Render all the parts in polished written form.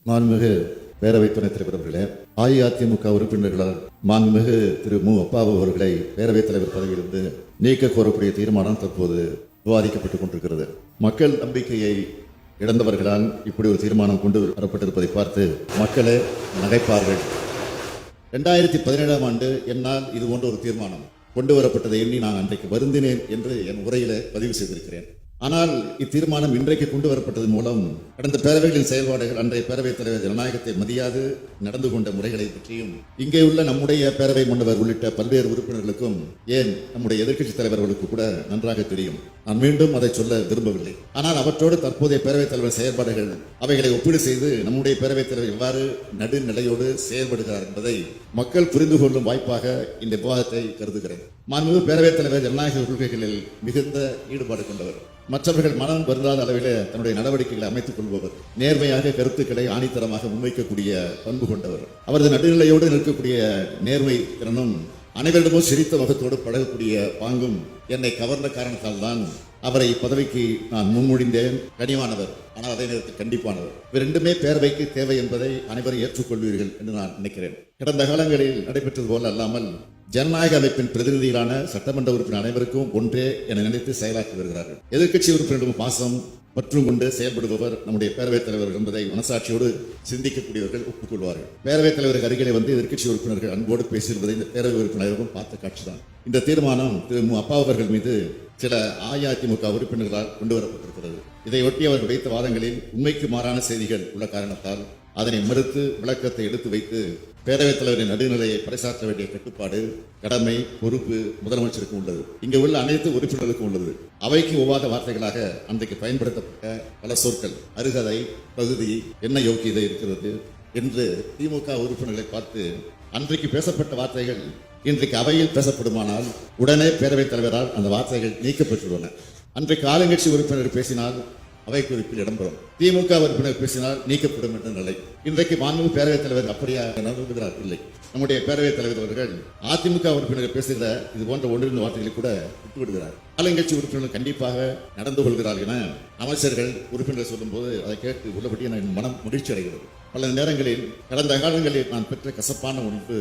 மாண்புமிகு பேரவை துணைத் தலைவர் அவர்களே, அஇஅதிமுக உறுப்பினர்களால் மாண்புமிகு திரு மு அப்பாவு அவர்களை பேரவைத் தலைவர் பதவியிலிருந்து நீக்க கோரக்கூடிய தீர்மானம் தற்போது விவாதிக்கப்பட்டுக் கொண்டிருக்கிறது. மக்கள் நம்பிக்கையை இழந்தவர்களால் இப்படி ஒரு தீர்மானம் கொண்டு வரப்பட்டிருப்பதை பார்த்து மக்களே நகைப்பார்கள். 2017ஆம் ஆண்டு என்னால் இது போன்ற ஒரு தீர்மானம் கொண்டு வரப்பட்டதை எண்ணி நான் அன்றைக்கு வருந்தினேன் என்று என் உரையில பதிவு செய்திருக்கிறேன். ஆனால் இத்தீர்மானம் இன்றைக்கு கொண்டு வரப்பட்டது மூலம் கடந்த பேரவைகளின் செயல்பாடுகள், அன்றைய பேரவைத் தலைவர் ஜனநாயகத்தை மதியாது நடந்து கொண்ட முறைகளை பற்றியும், இங்கே உள்ள நம்முடைய பேரவை முன்னவர் உள்ளிட்ட பல்வேறு உறுப்பினர்களுக்கும், ஏன் நம்முடைய எதிர்க்கட்சித் தலைவர்களுக்கு கூட நன்றாக தெரியும். நான் மீண்டும் அதை சொல்ல விரும்பவில்லை. ஆனால் அவற்றோடு தற்போதைய பேரவைத் தலைவர் செயல்பாடுகள், அவைகளை ஒப்பீடு செய்து நம்முடைய பேரவைத் தலைவர் எவ்வாறு நடுநிலையோடு செயல்படுகிறார் என்பதை மக்கள் புரிந்து கொள்ளும் வாய்ப்பாக இந்த விவாதத்தை கருதுகிறேன். மாண்புமிகு பேரவைத் தலைவர் ஜனநாயக கொள்கைகளில் மிகுந்த ஈடுபாடு கொண்டவர். மற்றவர்கள் மனம் வருந்தாத அளவிலே தன்னுடைய நடவடிக்கைகளை அமைத்துக் கொள்பவர். நேர்மையாக கருத்துக்களை ஆணித்தரமாக முன்வைக்கக்கூடிய பண்பு கொண்டவர். அவரது நடுநிலையோடு நிற்கக்கூடிய நேர்மை திறனும், அனைவரிடமும் சிரித்த முகத்தோடு பழகக்கூடிய பாங்கும் என்னை கவர்ந்த காரணத்தால் தான் அவரை பதவிக்கு நான் முன்மொழிந்தேன். கனிவானவர், ஆனால் அதே நேரத்தில் கண்டிப்பானவர். இரண்டுமே பேரவைக்கு தேவை என்பதை அனைவரும் ஏற்றுக்கொள்வீர்கள் என்று நான் நினைக்கிறேன். கடந்த காலங்களில் நடைபெற்றது போல அல்லாமல் ஜனநாயக அமைப்பின் பிரதிநிதிகளான சட்டமன்ற உறுப்பினர் அனைவருக்கும் ஒன்றே என நினைத்து செயலாற்றி வருகிறார்கள். எதிர்க்கட்சி உறுப்பினரிடம் பாசம் மற்றும் கொண்டு செயல்படுபவர் நம்முடைய பேரவைத் தலைவர் என்பதை மனசாட்சியோடு சிந்திக்கக்கூடியவர்கள் ஒப்புக்கொள்வார்கள். பேரவைத் தலைவருக்கு அருகிலே வந்து எதிர்க்கட்சி உறுப்பினர்கள் அன்போடு பேசியிருப்பதை இந்த பேரவை உறுப்பினர்களும் பார்த்த காட்சிதான். இந்த தீர்மானம் திரு மு அப்பா அவர்கள் மீது சில அஇஅதிமுக உறுப்பினர்களால் கொண்டு வரப்பட்டிருக்கிறது. இதையொட்டி அவர்கள் வைத்த வாதங்களில் உண்மைக்கு மாறான செய்திகள் உள்ள காரணத்தால் அதனை மறுத்து விளக்கத்தை எடுத்து வைத்து பேரவைத் தலைவரின் நடுநிலையை பறைசாற்ற வேண்டிய கட்டுப்பாடு, கடமை, பொறுப்பு முதலமைச்சருக்கு உள்ளது. இங்கே உள்ள அனைத்து உறுப்பினர்களுக்கும் உள்ளது. அவைக்கு ஒவ்வாத வார்த்தைகளாக அன்றைக்கு பயன்படுத்தப்பட்ட பல சொற்கள், அருகதை, பகுதி, என்ன யோக்கியதை இருக்கிறது என்று திமுக உறுப்பினர்களை பார்த்து அன்றைக்கு பேசப்பட்ட வார்த்தைகள் இன்றைக்கு அவையில் பேசப்படுமானால் உடனே பேரவைத் தலைவரால் அந்த வார்த்தைகள் நீக்கப்பட்டுள்ளன. அன்றைக்கு ஆளுங்கட்சி உறுப்பினர் பேசினால் அவை குறிப்பில் இடம்பெறும், திமுக உறுப்பினர் பேசினால் நீக்கப்படும் என்ற நிலை. இன்றைக்கு மாண்புமிகு பேரவைத் தலைவர் அப்படியா நம்புகிறார்? இல்லை. நம்முடைய பேரவைத் தலைவர் அவர்கள் அதிமுக உறுப்பினர் பேசுகிற இது போன்ற ஒன்றிருந்த வார்த்தைகளை கூட விட்டுவிடுகிறார். ஆளுங்கட்சி உறுப்பினர்கள் கண்டிப்பாக நடந்து கொள்கிறார்கள் என அமைச்சர்கள் உறுப்பினர்கள் சொல்லும் போது அதை கேட்டு உள்ளபடியே என் மனம் மகிழ்ச்சி அடைகிறது. பல நேரங்களில் கடந்த காலங்களில் நான் பெற்ற கசப்பான ஒன்று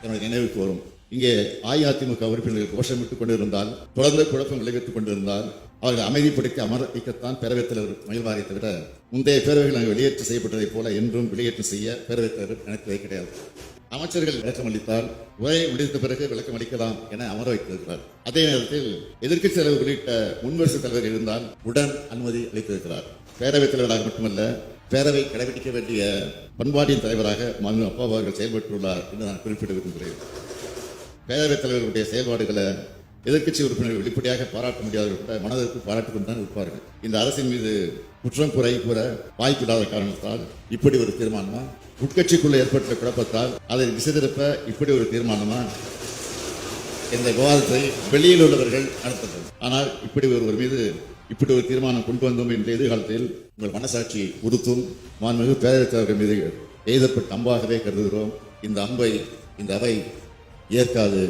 என்னுடைய நினைவுக்கு வரும். இங்கே அஇஅதிமுக உறுப்பினர்கள் கோஷமிட்டுக் கொண்டிருந்தால், தொடர்ந்து குழப்பம் விளைவித்துக் கொண்டிருந்தால் அவர்கள் அமைதிப்படுத்தி அமர வைக்கத்தான் பேரவைத் தலைவர் மகிழ்வாரை தவிர முந்தைய பேரவைகள் அங்கு வெளியேற்றம் செய்யப்பட்டதைப் போல என்றும் வெளியேற்றம் செய்ய பேரவைத் தலைவர் நினைத்ததே கிடையாது. அமைச்சர்கள் விளக்கம் அளித்தால் உரையை முடித்த பிறகு விளக்கம் அளிக்கலாம் என அமர வைத்திருக்கிறார். அதே நேரத்தில் எதிர்க்கட்சி தலைவர் உள்ளிட்ட முன்வரிசை தலைவர் இருந்தால் உடன் அனுமதி அளித்திருக்கிறார். பேரவைத் தலைவராக மட்டுமல்ல, பேரவை கடைபிடிக்க வேண்டிய பண்பாட்டின் தலைவராக மாண்புமிகு அப்பா அவர்கள் செயல்பட்டுள்ளார் என்று நான் குறிப்பிட விரும்புகிறேன். பேரவைத் தலைவர்களுடைய செயல்பாடுகளை எதிர்க்கட்சி உறுப்பினர்கள் வெளிப்படையாக பாராட்ட முடியாதவர்கள் கூட மனதிற்கு பாராட்டிக் கொண்டுதான் இருப்பார்கள். இந்த அரசின் மீது குற்றம் குறை கூற வாய்ப்பில்லாத காரணத்தால் இப்படி ஒரு தீர்மானமா, உட்கட்சிக்குள்ள ஏற்பட்ட குழப்பத்தால் அதை திசை திருப்ப இப்படி ஒரு தீர்மானமா, இந்த விவாதத்தை வெளியில் உள்ளவர்கள் நடத்தப்படும். ஆனால் இப்படி ஒருவர் மீது இப்படி ஒரு தீர்மானம் கொண்டு வந்தோம் என்ற எதிர்காலத்தில் உங்கள் மனசாட்சி உறுத்தும். மாண்புமிகு பேரவைத் தலைவர்கள் மீது எய்தப்பட்ட அம்பாகவே கருதுகிறோம். இந்த அம்பை இந்த அவை ஏற்காது.